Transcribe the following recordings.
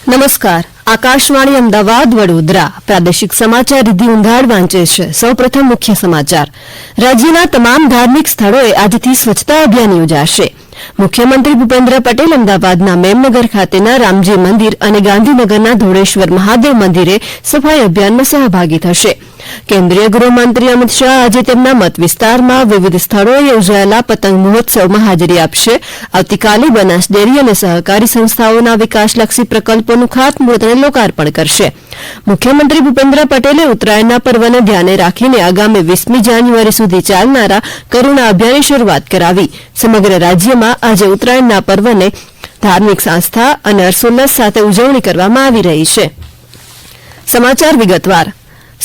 નમસ્કાર. આકાશવાણી અમદાવાદ વડોદરા પ્રાદેશિક સમાચાર રિદ્ધિ ઉંધાડ વાંચે છે. સૌપ્રથમ મુખ્ય સમાચાર. રાજ્યના તમામ ધાર્મિક સ્થળોએ આજથી સ્વચ્છતા અભિયાન યોજાશે. મુખ્યમંત્રી ભૂપેન્દ્ર પટેલ અમદાવાદના મેમનગર ખાતેના રામજી મંદિર અને ગાંધીનગરના ધોળેશ્વર મહાદેવ મંદિરે સફાઈ અભિયાનમાં સહભાગી થશે. કેન્દ્રીય ગૃહમંત્રી અમિત શાહ આજે તેમના મત વિસ્તારમાં વિવિધ સ્થળોએ યોજાયેલા પતંગ મહોત્સવમાં હાજરી આપશે. આવતીકાલે બનાસ ડેરી અને સહકારી સંસ્થાઓના વિકાસલક્ષી પ્રકલ્પોનું ખાતમુહૂર્ત અને લોકાર્પણ કરશે. મુખ્યમંત્રી ભૂપેન્દ્ર પટેલે ઉત્તરાયણના પર્વને ધ્યાને રાખીને આગામી 20મી જાન્યુઆરી સુધી ચાલનારા કરુણા અભિયાનની શરૂઆત કરાવી. સમગ્ર રાજ્યમાં આજે ઉત્તરાયણના પર્વને ધાર્મિક આસ્થા અને હર્ષોલ્લાસ સાથે ઉજવણી કરવામાં આવી રહી છે. સમાચાર વિગતવાર.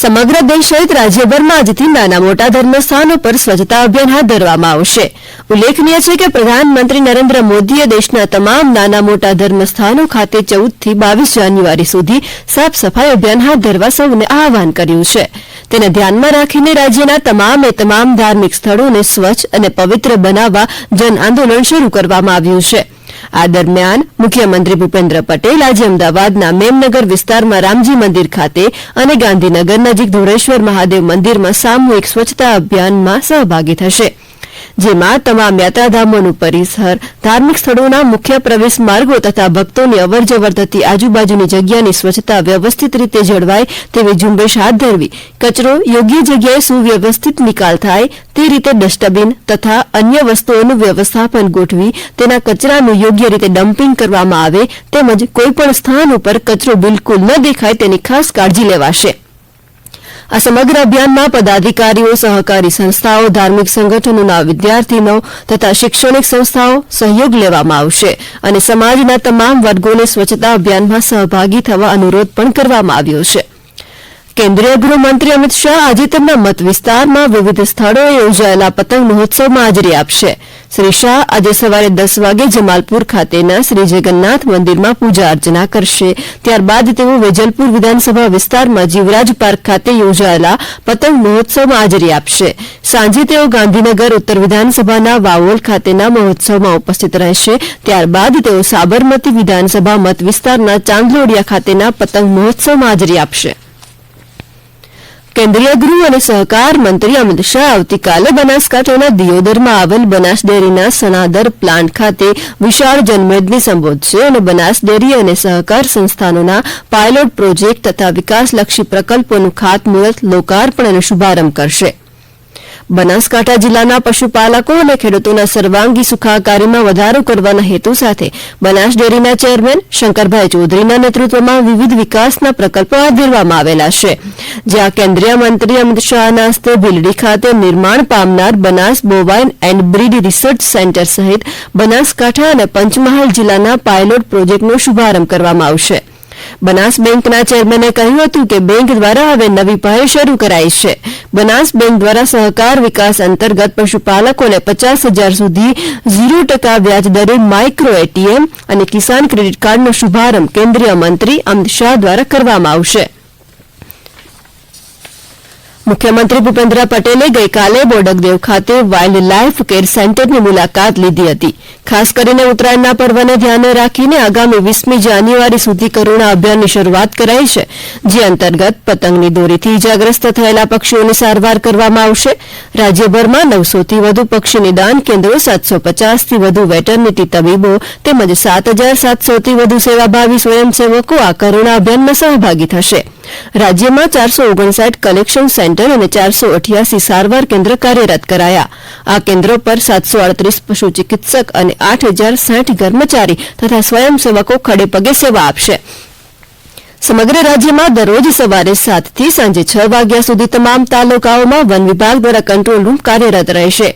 સમગ્ર દેશ સહિત રાજ્યભરમાં આજથી નાના મોટા ધર્મસ્થાનો પર સ્વચ્છતા અભિયાન હાથ ધરવામાં આવશે. ઉલ્લેખનીય છે કે પ્રધાનમંત્રી નરેન્દ્ર મોદીએ દેશના તમામ નાના મોટા ધર્મસ્થાનો ખાતે 14 થી 22 જાન્યુઆરી સુધી સાફ સફાઈ અભિયાન હાથ ધરવા સૌને આહવાન કર્યું છે. તેને ધ્યાનમાં રાખીને રાજ્યના તમામ ધાર્મિક સ્થળોને સ્વચ્છ અને પવિત્ર બનાવવા જન આંદોલન શરૂ કરવામાં આવ્યું છે. આ દરમિયાન મુખ્યમંત્રી ભૂપેન્દ્ર પટેલ આજે અમદાવાદના મેમનગર વિસ્તારમાં રામજી મંદિર ખાતે અને ગાંધીનગર નજીક ધોળેશ્વર મહાદેવ મંદિરમાં સામૂહિક સ્વચ્છતા અભિયાનમાં સહભાગી થશે. જેમાં તમામ યાત્રાધામોનું પરિસર, ધાર્મિક સ્થળોના મુખ્ય પ્રવેશ માર્ગો તથા ભક્તોની અવરજવર થતી આજુબાજુની જગ્યાની સ્વચ્છતા વ્યવસ્થિત રીતે જળવાય તેવી ઝુંબેશ હાથ ધરવી, કચરો યોગ્ય જગ્યાએ સુવ્યવસ્થિત નિકાલ થાય તે રીતે ડસ્ટબિન તથા અન્ય વસ્તુઓનું વ્યવસ્થાપન ગોઠવી તેના કચરાનું યોગ્ય રીતે ડમ્પિંગ કરવામાં આવે તેમજ કોઈપણ સ્થાન ઉપર કચરો બિલકુલ ન દેખાય તેની ખાસ કાળજી લેવાશે. આ સમગ્ર અભિયાનમાં પદાધિકારીઓ, સહકારી સંસ્થાઓ, ધાર્મિક સંગઠનોના વિદ્યાર્થીઓ તથા શૈક્ષણિક સંસ્થાઓ સહયોગ લેવામાં આવશે અને સમાજના તમામ વર્ગોને સ્વચ્છતા અભિયાનમાં સહભાગી થવા અનુરોધ પણ કરવામાં આવ્યો છે. કેન્દ્રીય ગૃહમંત્રી અમિત શાહ આજે તેમના મત વિસ્તારમાં વિવિધ સ્થળોએ યોજાયેલા પતંગ મહોત્સવમાં હાજરી આપશે. શ્રી શાહ આજે સવારે 10 વાગે જમાલપુર ખાતેના શ્રી જગન્નાથ મંદિરમાં પૂજા અર્ચના કરશે. ત્યારબાદ તેઓ વેજલપુર વિધાનસભા વિસ્તારમાં જીવરાજ પાર્ક ખાતે યોજાયેલા પતંગ મહોત્સવમાં હાજરી આપશે. સાંજે તેઓ ગાંધીનગર ઉત્તર વિધાનસભાના વાવોલ ખાતેના મહોત્સવમાં ઉપસ્થિત રહેશે. ત્યારબાદ તેઓ સાબરમતી વિધાનસભા મત વિસ્તારના ચાંદલોડિયા ખાતેના પતંગ મહોત્સવમાં હાજરી આપશે. કેન્દ્રીય ગૃહ અને સહકાર મંત્રી અમિત શાહ આવતીકાલે બનાસકાંઠાના દિયોદરમાં આવેલ બનાસ ડેરીના સણાદર પ્લાન્ટ ખાતે વિશાળ જનમેદની સંબોધશે અને બનાસ ડેરી અને સહકાર સંસ્થાનોના પાયલોટ પ્રોજેક્ટ તથા વિકાસલક્ષી પ્રકલ્પોનું ખાતમુહૂર્ત, લોકાર્પણ અને શુભારંભ કરશે. બનાસકાંઠા જિલ્લાના પશુપાલકો અને ખેડૂતોના સર્વાંગી સુખાકારીમાં વધારો કરવાના હેતુ સાથે બનાસ ડેરીના ચેરમેન શંકરભાઈ ચૌધરીના નેતૃત્વમાં વિવિધ વિકાસના પ્રકલ્પો હાથ ધરવામાં આવેલા છે. જ્યાં કેન્દ્રીય મંત્રી અમિત શાહના હસ્તે ભીલડી ખાતે નિર્માણ પામનાર Banas bovine and breed research centre સહિત બનાસકાંઠા અને પંચમહાલ જિલ્લાના પાયલોટ પ્રોજેક્ટનો શુભારંભ કરવામાં આવશે. બનાસ બેંકના ચેરમેને કહ્યું હતું કે બેંક દ્વારા હવે નવી પહેલ શરૂ કરાઈ છે. બનાસ બેંક દ્વારા સહકાર વિકાસ અંતર્ગત પશુપાલકોને 50,000 સુધી 0% વ્યાજ દરે માઇક્રો એટીએમ અને કિસાન ક્રેડિટ કાર્ડનો શુભારંભ કેન્દ્રીય મંત્રી અમિત શાહ દ્વારા કરવામાં આવશે. મુખ્યમંત્રી ભૂપેન્દ્ર પટેલે ગઈકાલે બોડકદેવ ખાતે વાઇલ્ડ લાઇફ કેર સેન્ટરની મુલાકાત લીધી હતી. ખાસ કરીને ઉત્તરાયણના પર્વને ધ્યાને રાખીને આગામી 20મી જાન્યુઆરી સુધી કરુણા અભિયાનની શરૂઆત કરાઈ છે. જે અંતર્ગત પતંગની દોરીથી ઇજાગ્રસ્ત થયેલા પક્ષીઓની સારવાર કરવામાં આવશે. રાજ્યભરમાં 900થી વધુ પક્ષી નિદાન કેન્દ્રો, 750થી વધુ વેટરનિટી તબીબો તેમજ 7,700થી વધુ સેવાભાવી સ્વયંસેવકો આ કરુણા અભિયાનમાં સહભાગી થશે. રાજ્યમાં 459 કલેક્શન સેન્ટર અને 488 સારવાર કેન્દ્ર કાર્યરત કરાયા. આ કેન્દ્રો પર 738 પશુ ચિકિત્સક અને 8,060 કર્મચારી તથા સ્વયંસેવકો ખડેપગે સેવા આપશે. સમગ્ર રાજ્યમાં દરરોજ સવારે 7 થી સાંજે 6 વાગ્યા સુધી તમામ તાલુકાઓમાં વન વિભાગ દ્વારા કંટ્રોલ રૂમ કાર્યરત રહેશે.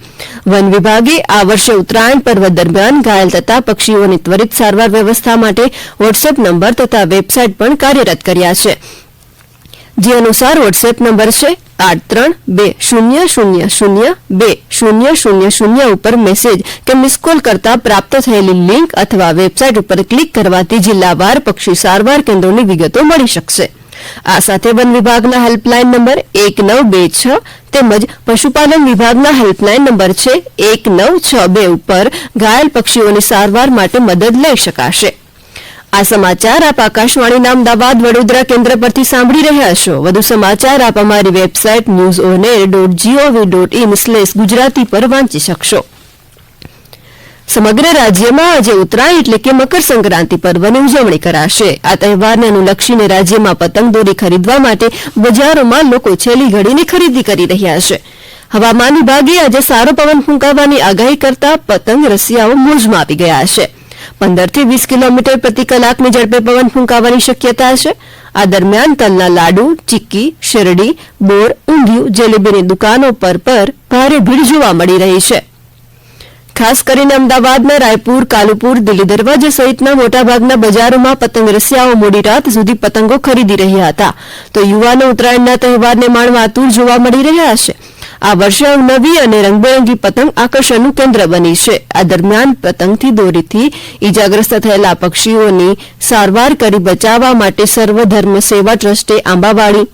વન વિભાગે આ વર્ષે ઉત્તરાયણ પર્વ દરમિયાન ઘાયલ થતા પક્ષીઓની ત્વરિત સારવાર વ્યવસ્થા માટે વોટ્સએપ નંબર તથા વેબસાઇટ પણ કાર્યરત કર્યા છે. જે અનુસાર વોટ્સએપ નંબર છે 8320002000 ઉપર મેસેજ કે મિસકોલ કરતા પ્રાપ્ત થયેલી લિંક અથવા વેબસાઇટ ઉપર ક્લિક કરવાથી જિલ્લાવાર પક્ષી સારવાર કેન્દ્રોની વિગતો મળી શકશે. આ સાથે વન વિભાગના હેલ્પલાઇન નંબર 1926 તેમજ પશુપાલન વિભાગના હેલ્પલાઇન નંબર છે 1962 ઉપર ઘાયલ પક્ષીઓની સારવાર માટે મદદ લઈ શકાશે. આ સમાચાર આપ આકાશવાણીના અમદાવાદ વડોદરા કેન્દ્ર પરથી સાંભળી રહ્યા છો. વધુ સમાચાર આપ અમારી વેબસાઇટ newsonair.gov.in/ગુજરાતી પર વાંચી શકશો. સમગ્ર રાજ્યમાં આજે ઉત્તરાયણ એટલે કે મકર સંક્રાંતિ પર્વની ઉજવણી કરાશે. આ તહેવારને અનુલક્ષીને રાજ્યમાં પતંગ દોરી ખરીદવા માટે બજારોમાં લોકો છેલ્લી ઘડીની ખરીદી કરી રહ્યા છે. હવામાન વિભાગે આજે સારો પવન ફૂંકાવાની આગાહી કરતા પતંગ રસિયાઓ મોજમાં આવી ગયા છે. 15 થી 20 કિલોમીટર પ્રતિ કલાકની ઝડપે પવન ફૂંકાવાની શક્યતા છે. આ દરમિયાન તલના લાડુ, ચીક્કી, શેરડી, બોર, ઊંધિયું, જલેબીની દુકાનો પર ભારે ભીડ જોવા મળી રહી છે. ખાસ કરીને અમદાવાદના રાયપુર, કાલુપુર, દિલ્હી દરવાજા સહિતના મોટાભાગના બજારોમાં પતંગ રસિયાઓ મોડી રાત સુધી પતંગો ખરીદી રહ્યા હતા, તો યુવાનો ઉત્તરાયણના તહેવારને માણવા આતુર જોવા મળી રહ્યા છે. આ વર્ષે અવનવી અને રંગબેરંગી પતંગ આકર્ષણનું કેન્દ્ર બની છે. આ દરમિયાન પતંગથી દોરીથી ઇજાગ્રસ્ત થયેલા પક્ષીઓની સારવાર કરી બચાવવા માટે સર્વધર્મ સેવા ટ્રસ્ટે આંબાવાડી,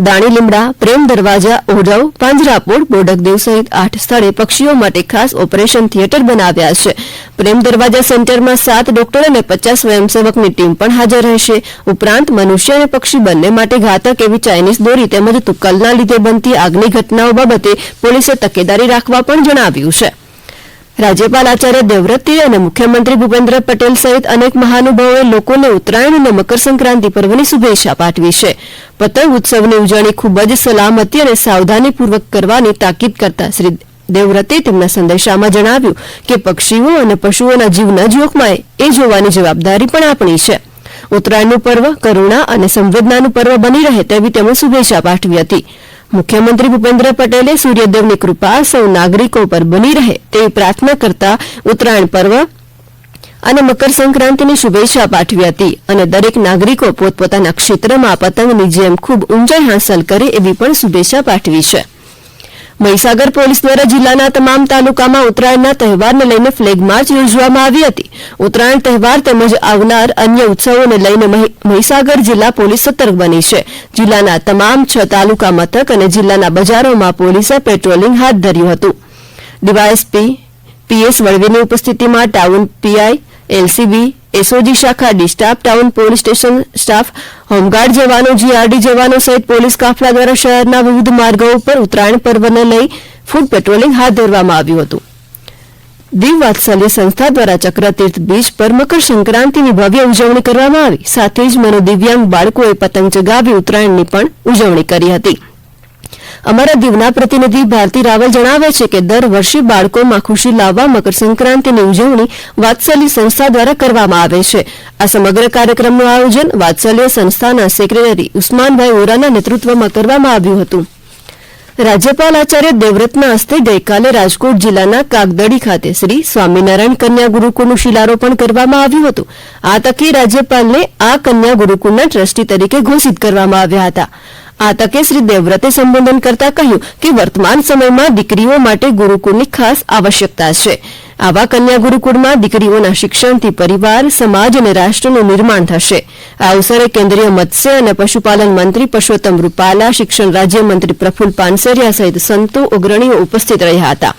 દાણી લીમડા, પ્રેમ દરવાજા, ઓઢવ, પાંજરાપોળ, બોડકદેવ સહિત 8 સ્થળે પક્ષીઓ માટે ખાસ ઓપરેશન થિયેટર બનાવ્યા છે. પ્રેમ દરવાજા સેન્ટરમાં 7 ડોક્ટર અને 50 સ્વયંસેવકની ટીમ પણ હાજર રહેશે. ઉપરાંત મનુષ્ય અને પક્ષી બંને માટે ઘાતક એવી ચાઇનીઝ દોરી તેમજ તુક્કલના લીધે બનતી આગની ઘટનાઓ બાબતે પોલીસે તકેદારી રાખવા પણ જણાવ્યું છે. રાજ્યપાલ આચાર્ય દેવવ્રતે અને મુખ્યમંત્રી ભૂપેન્દ્ર પટેલ સહિત અનેક મહાનુભાવોએ લોકોને ઉત્તરાયણ અને મકર સંક્રાંતિ પર્વની શુભેચ્છા પાઠવી છે. પતંગ ઉત્સવની ઉજવણી ખૂબ જ સલામતી અને સાવધાનીપૂર્વક કરવાની તાકીદ કરતા શ્રી દેવવ્રતે તેમના સંદેશામાં જણાવ્યું કે પક્ષીઓ અને પશુઓના જીવ ન જોખમાય એ જોવાની જવાબદારી પણ આપણી છે. ઉત્તરાયણનું પર્વ કરુણા અને સંવેદનાનું પર્વ બની રહે તેવી તેમણે શુભેચ્છા પાઠવી હતી. મુખ્યમંત્રી ભૂપેન્દ્ર પટેલે સૂર્યદેવની કૃપા સૌ નાગરિકો પર બની રહે તેવી પ્રાર્થના કરતા ઉત્તરાયણ પર્વ અને મકર સંક્રાંતિની શુભેચ્છા પાઠવી હતી અને દરેક નાગરિકો પોતપોતાના ક્ષેત્રમાં પતંગની જેમ ખૂબ ઊંચાઈ હાંસલ કરે એવી પણ શુભેચ્છા પાઠવી છે. મહીસાગર પોલીસ દ્વારા જિલ્લાના તમામ તાલુકામાં ઉત્તરાયણના તહેવારને લઈને ફ્લેગ માર્ચ યોજવામાં આવી હતી. ઉત્તરાયણ તહેવાર તેમજ આવનાર અન્ય ઉત્સવોને લઈને મહીસાગર જિલ્લા પોલીસ સતર્ક બની છે. જિલ્લાના તમામ 6 તાલુકા મથક અને જિલ્લાના બજારોમાં પોલીસે પેટ્રોલિંગ હાથ ધર્યું હતું. ડીવાયએસપી પીએસ વળવીની ઉપસ્થિતિમાં ટાઉન પીઆઈ, એલસીબી, એસઓજી શાખા, D staff, town police station staff, home guard જવાનો, જીઆરડી જવાનો સહિત પોલીસ કાફલા દ્વારા શહેરના વિવિધ માર્ગો ઉપર ઉત્તરાયણ પર્વને લઈ ફૂડ પેટ્રોલિંગ હાથ ધરવામાં આવ્યું હતું. દીવ વાત્સલ્ય સંસ્થા દ્વારા ચક્રતીર્થ બીચ પર મકર સંક્રાંતિની ભવ્ય ઉજવણી કરવામાં આવી. સાથે જ મનોદિવ્યાંગ બાળકોએ પતંગ ચગાવી ઉત્તરાયણની પણ ઉજવણી કરી હતી. અમારા દીવના પ્રતિનિધિ ભારતી રાવલ જણાવે છે કે દર વર્ષે બાળકોમાં ખુશી લાવવા મકર સંક્રાંતિની ઉજવણી વાત્સલ્ય સંસ્થા દ્વારા કરવામાં આવે છે. આ સમગ્ર કાર્યક્રમનું આયોજન વાત્સલ્ય સંસ્થાના સેક્રેટરી ઉસ્માનભાઈ ઓરાના નેતૃત્વમાં કરવામાં આવ્યું હતું. રાજ્યપાલ આચાર્ય દેવવ્રતના હસ્તે ગઈકાલે રાજકોટ જિલ્લાના કાગદડી ખાતે શ્રી સ્વામિનારાયણ કન્યા ગુરુકુળનું શિલારોપણ કરવામાં આવ્યું હતું. આ તકે રાજ્યપાલને આ કન્યા ગુરુકુળના ટ્રસ્ટી તરીકે ઘોષિત કરવામાં આવ્યા હતા. આ તકે શ્રી દેવવ્રતે સંબોધન કરતા કહ્યું કે વર્તમાન સમયમાં દીકરીઓ માટે ગુરુકુળની ખાસ આવશ્યકતા છે. આવા કન્યા ગુરુકુળમાં દીકરીઓના શિક્ષણથી પરિવાર, સમાજ અને રાષ્ટ્રનું નિર્માણ થશે. આ અવસરે કેન્દ્રીય મત્સ્ય અને પશુપાલન મંત્રી પરસોત્તમ રૂપાલા, શિક્ષણ રાજ્યમંત્રી પ્રફુલ્લ પાનસરિયા સહિત સંતો અગ્રણીઓ ઉપસ્થિત રહ્યા હતા.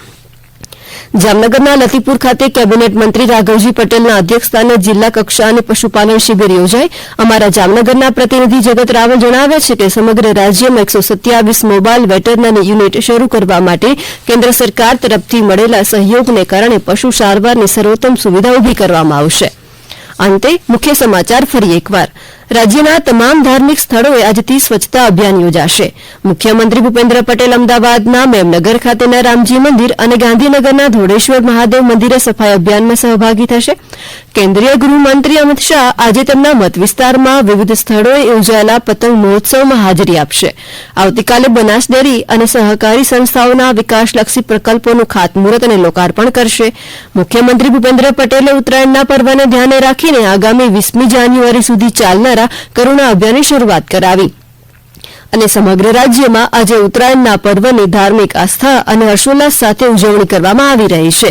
જામનગરના લતીપુર ખાતે કેબિનેટ મંત્રી રાઘવજી પટેલના અધ્યક્ષસ્થાને જિલ્લા કક્ષાની પશુપાલન શિબિર યોજાઈ. અમારા જામનગરના પ્રતિનિધિ જગત રાવલ જણાવે છે કે સમગ્ર રાજ્યમાં 127 મોબાઈલ વેટરનરી યુનિટ શરૂ કરવા માટે કેન્દ્ર સરકાર તરફથી મળેલા સહયોગને કારણે પશુ સારવારની સર્વોત્તમ સુવિધા ઊભી કરવામાં આવશે. અંતે મુખ્ય સમાચાર ફરી એકવાર. રાજ્યના તમામ ધાર્મિક સ્થળોએ આજથી સ્વચ્છતા અભિયાન યોજાશે. મુખ્યમંત્રી ભૂપેન્દ્ર પટેલ અમદાવાદના મેમનગર ખાતેના રામજી મંદિર અને ગાંધીનગરના ધોળેશ્વર મહાદેવ મંદિરે સફાઈ અભિયાનમાં સહભાગી થશે. કેન્દ્રીય ગૃહમંત્રી અમિત શાહ આજે તેમના મત વિસ્તારમાં વિવિધ સ્થળોએ યોજાયેલા પતંગ મહોત્સવમાં હાજરી આપશે. આવતીકાલે બનાસ ડેરી અને સહકારી સંસ્થાઓના વિકાસલક્ષી પ્રકલ્પોનું ખાતમુહૂર્ત અને લોકાર્પણ કરશે. મુખ્યમંત્રી ભૂપેન્દ્ર પટેલે ઉત્તરાયણના પર્વને ધ્યાને રાખીને આગામી 20મી જાન્યુઆરી સુધી ચાલનાર કરુણા અભિયાનની શરૂઆત કરાવી. અને સમગ્ર રાજ્યમાં આજે ઉત્તરાયણના પર્વની ધાર્મિક આસ્થા અને હર્ષોલ્લાસ સાથે ઉજવણી કરવામાં આવી રહી છે.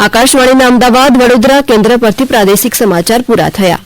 આકાશવાણીના અમદાવાદ વડોદરા કેન્દ્ર પરથી પ્રાદેશિક સમાચાર પૂરા થયા.